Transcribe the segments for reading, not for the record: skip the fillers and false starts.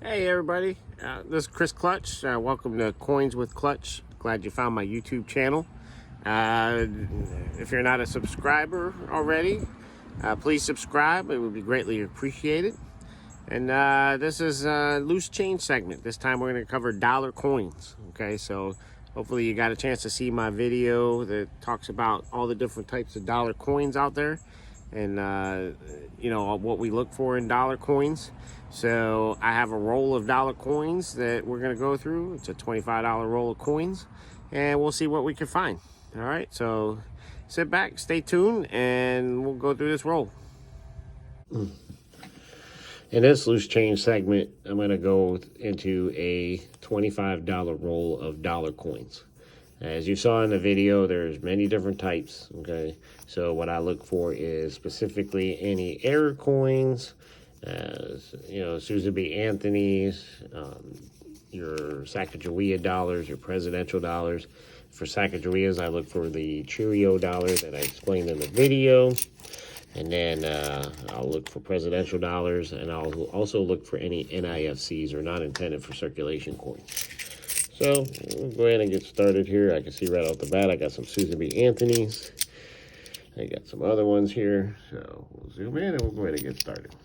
Hey everybody, this is Chris Clutch. Welcome to Coins with Clutch. Glad you found my YouTube channel. If you're not a subscriber already, please subscribe. It would be greatly appreciated. And this is a loose change segment. This time we're going to cover dollar coins. Okay, so hopefully you got a chance to see my video that talks about all the different types of dollar coins out there, and what we look for in dollar coins. So I have a roll of dollar coins that we're going to go through. It's a $25 roll of coins, and we'll see what we can find. All right, so sit back, stay tuned, and we'll go through this roll. In this loose change segment, I'm going to go into a $25 roll of dollar coins. As you saw in the video, there's many different types, okay? So what I look for is specifically any error coins, Susan B. Anthony's, your Sacagawea dollars, your presidential dollars. For Sacagaweas, I look for the Cheerio dollar that I explained in the video. And then I'll look for presidential dollars, and I'll also look for any NIFCs, or not intended for circulation coins. So we'll go ahead and get started here. I can see right off the bat I got some Susan B. Anthony's. I got some other ones here. So we'll zoom in and we'll go ahead and get started.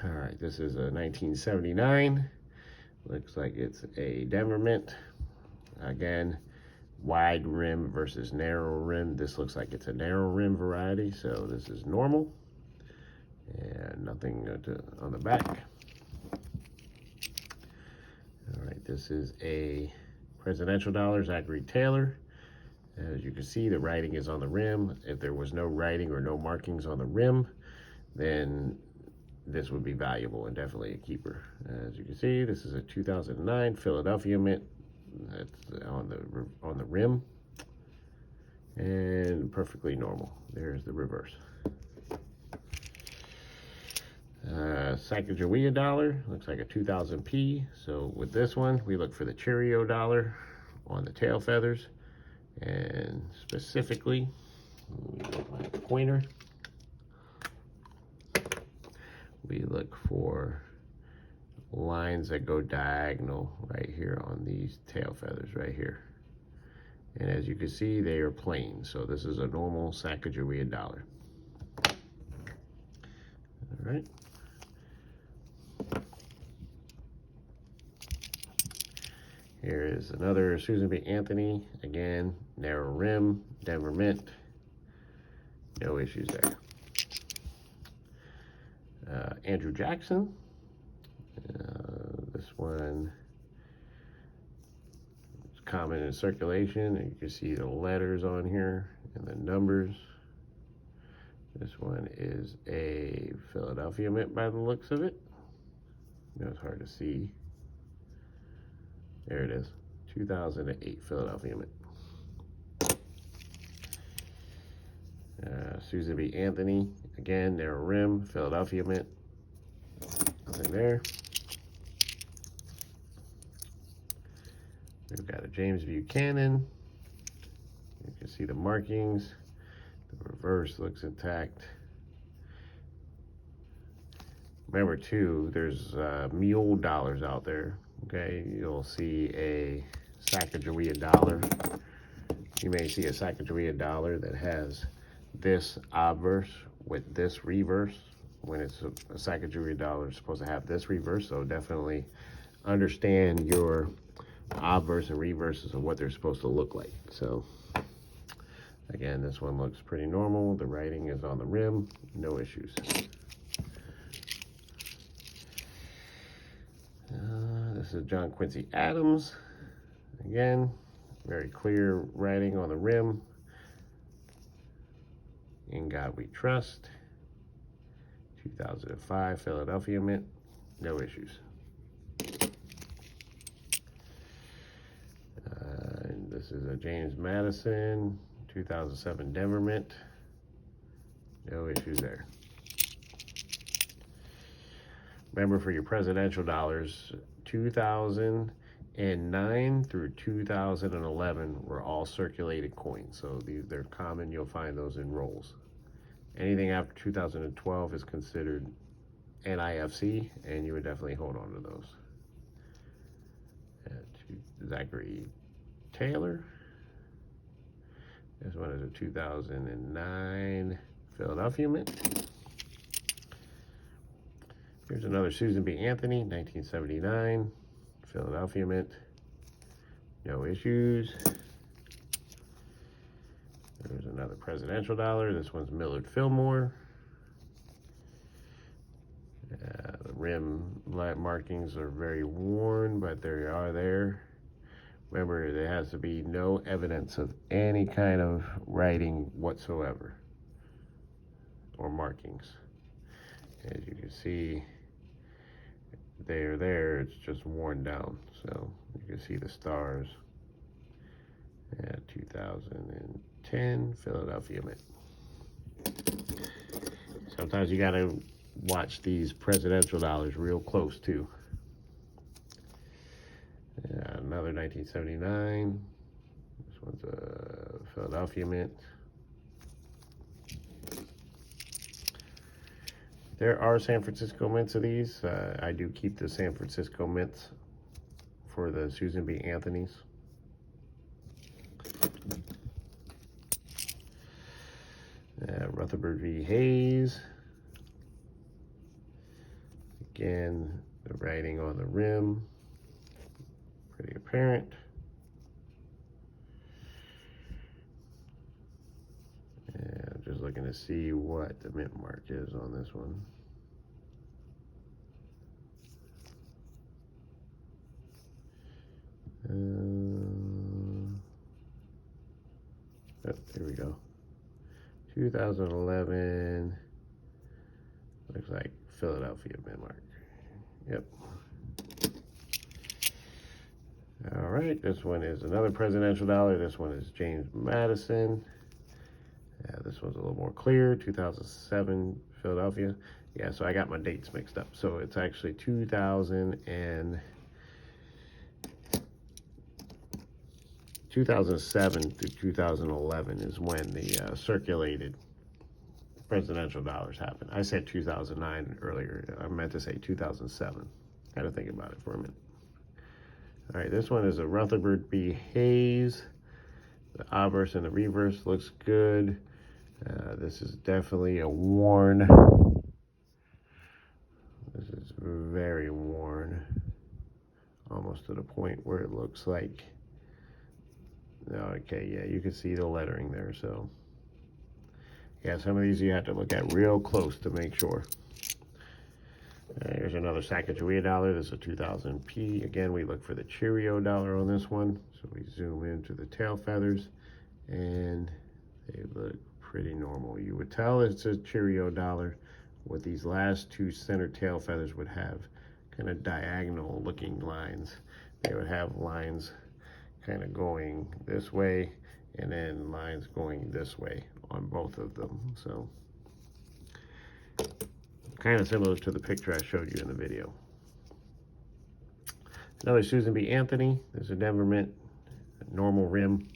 All right, this is a 1979. Looks like it's a Denver Mint. Again, wide rim versus narrow rim. This looks like it's a narrow rim variety, so this is normal. And nothing on the back. All right, this is a presidential dollar, Zachary Taylor. As you can see, the writing is on the rim. If there was no writing or no markings on the rim, then this would be valuable and definitely a keeper. As you can see, this is a 2009 Philadelphia Mint. That's on the rim, and perfectly normal. There's the reverse. Sacagawea dollar, looks like a 2000p. So with this one, we look for the Cheerio dollar on the tail feathers, and specifically, my pointer, we look for lines that go diagonal right here on these tail feathers right here. And as you can see, they are plain. So this is a normal Sacagawea dollar. All right. Here is another Susan B. Anthony. Again, narrow rim, Denver Mint. No issues there. Andrew Jackson. This one is common in circulation. And you can see the letters on here and the numbers. This one is a Philadelphia Mint by the looks of it. It's hard to see. There it is, 2008 Philadelphia Mint. Susan B. Anthony, again, narrow rim, Philadelphia Mint. Nothing there. We've got a James Buchanan. You can see the markings. The reverse looks intact. Remember too, there's mule dollars out there. Okay, you'll see a Sacagawea dollar. You may see a Sacagawea dollar that has this obverse with this reverse. When it's a Sacagawea dollar, it's supposed to have this reverse. So definitely understand your obverse and reverses of what they're supposed to look like. So again, this one looks pretty normal. The writing is on the rim, no issues. This is John Quincy Adams. Again, very clear writing on the rim. In God We Trust. 2005 Philadelphia Mint. No issues. And this is a James Madison. 2007 Denver Mint. No issues there. Remember, for your presidential dollars, 2009 through 2011 were all circulated coins. So they're common. You'll find those in rolls. Anything after 2012 is considered NIFC, and you would definitely hold on to those. Zachary Taylor. This one is a 2009 Philadelphia Mint. Here's another Susan B. Anthony, 1979 Philadelphia Mint. No issues. There's another presidential dollar. This one's Millard Fillmore. The rim markings are very worn, but they are there. Remember, there has to be no evidence of any kind of writing whatsoever or markings. As you can see, there, it's just worn down. So you can see the stars. 2010 Philadelphia Mint. Sometimes you gotta watch these presidential dollars real close too. Another 1979. This one's a Philadelphia Mint. There are San Francisco mints of these. I do keep the San Francisco mints for the Susan B. Anthony's. Rutherford V. Hayes. Again, the writing on the rim, pretty apparent. And I'm just looking to see what the mint mark is on this one. Oh, here we go. 2011. Looks like Philadelphia mint mark. Yep. All right, this one is another presidential dollar. This one is James Madison. This one's a little more clear, 2007 Philadelphia. Yeah, so I got my dates mixed up. So it's actually 2007 through 2011 is when the circulated presidential dollars happened. I said 2009 earlier. I meant to say 2007. Got to think about it for a minute. All right, this one is a Rutherford B. Hayes. The obverse and the reverse looks good. This is definitely a worn. This is very worn, almost to the point where it looks like. Okay, yeah, you can see the lettering there. So, yeah, some of these you have to look at real close to make sure. Here's another Sacagawea dollar. This is a 2000p. Again, we look for the Cheerio dollar on this one. So we zoom into the tail feathers, and they look pretty normal. You would tell it's a Cheerio dollar. What these last two center tail feathers would have kind of diagonal looking lines. They would have lines kind of going this way and then lines going this way on both of them. So kind of similar to the picture I showed you in the video. Another Susan B. Anthony. There's a Denver Mint, normal rim.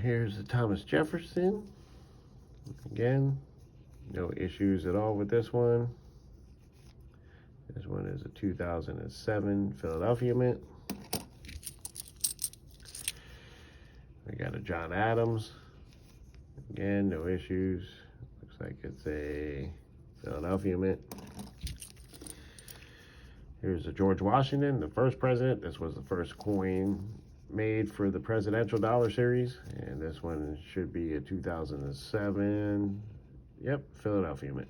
Here's the Thomas Jefferson. Again, no issues at all with this one. This one is a 2007 Philadelphia Mint. We got a John Adams. Again, no issues. Looks like it's a Philadelphia Mint. Here's a George Washington, the first president. This was the first coin made for the presidential dollar series. And this one should be a 2007. Yep, Philadelphia Mint.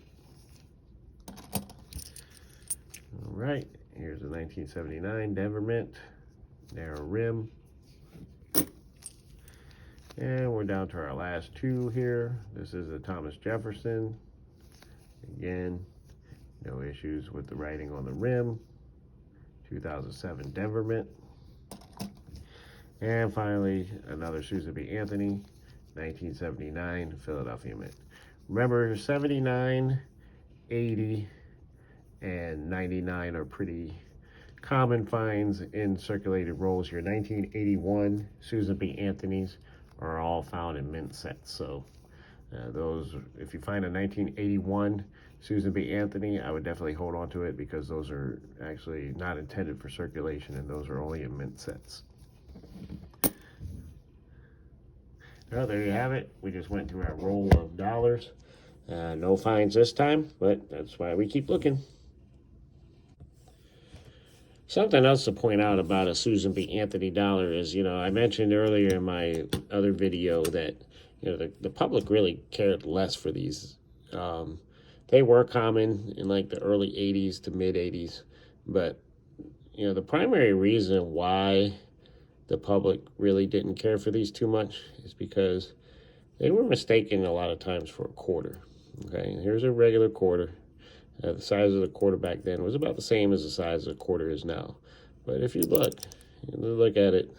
All right, here's a 1979 Denver Mint, narrow rim. And we're down to our last two here. This is a Thomas Jefferson. Again, no issues with the writing on the rim. 2007 Denver Mint. And finally, another Susan B. Anthony, 1979 Philadelphia Mint. Remember, 79, 80, and 99 are pretty common finds in circulated rolls. Your 1981 Susan B. Anthony's are all found in mint sets. So Those, if you find a 1981 Susan B. Anthony, I would definitely hold on to it because those are actually not intended for circulation and those are only in mint sets. Well, there you have it. We just went through our roll of dollars. No finds this time, but that's why we keep looking. Something else to point out about a Susan B. Anthony dollar is, I mentioned earlier in my other video that, the public really cared less for these. They were common in like the early 80s to mid 80s, but, the primary reason why the public really didn't care for these too much is because they were mistaken a lot of times for a quarter. Okay, here's a regular quarter. The size of the quarter back then was about the same as the size of the quarter is now. But if you look at it,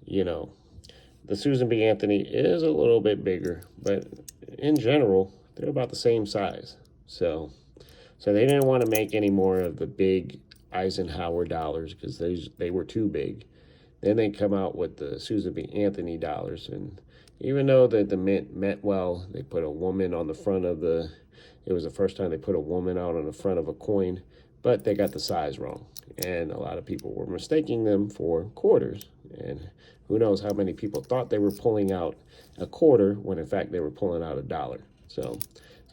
the Susan B. Anthony is a little bit bigger, but in general, they're about the same size. So they didn't want to make any more of the big Eisenhower dollars because they were too big. Then they come out with the Susan B. Anthony dollars, and even though the mint meant well, they put a woman on the front of it was the first time they put a woman out on the front of a coin, but they got the size wrong. And a lot of people were mistaking them for quarters. And who knows how many people thought they were pulling out a quarter when in fact they were pulling out a dollar. So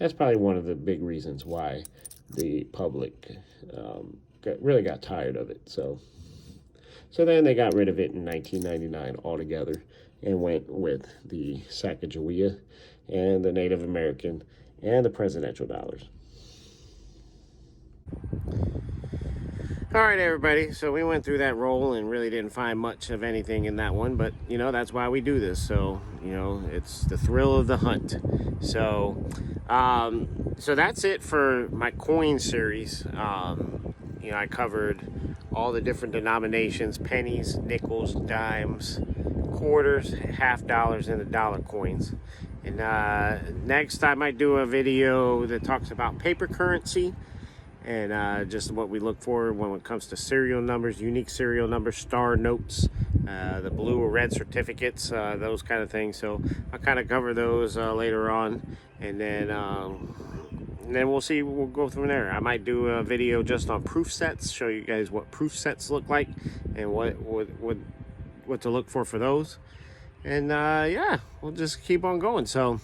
that's probably one of the big reasons why the public really got tired of it. So then they got rid of it in 1999 altogether and went with the Sacagawea and the Native American and the presidential dollars. All right, everybody. So we went through that roll and really didn't find much of anything in that one, but that's why we do this. So it's the thrill of the hunt. So so that's it for my coin series. I covered all the different denominations: pennies, nickels, dimes, quarters, half dollars, and the dollar coins. And next I might do a video that talks about paper currency and just what we look for when it comes to serial numbers, unique serial numbers, star notes, the blue or red certificates, those kind of things. So I'll kind of cover those later on, and then we'll see. We'll go from there. I might do a video just on proof sets, show you guys what proof sets look like and what to look for those. And yeah, we'll just keep on going. So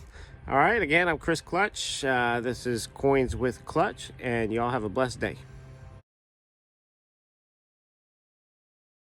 all right, again, I'm Chris Clutch. This is Coins with Clutch, and y'all have a blessed day.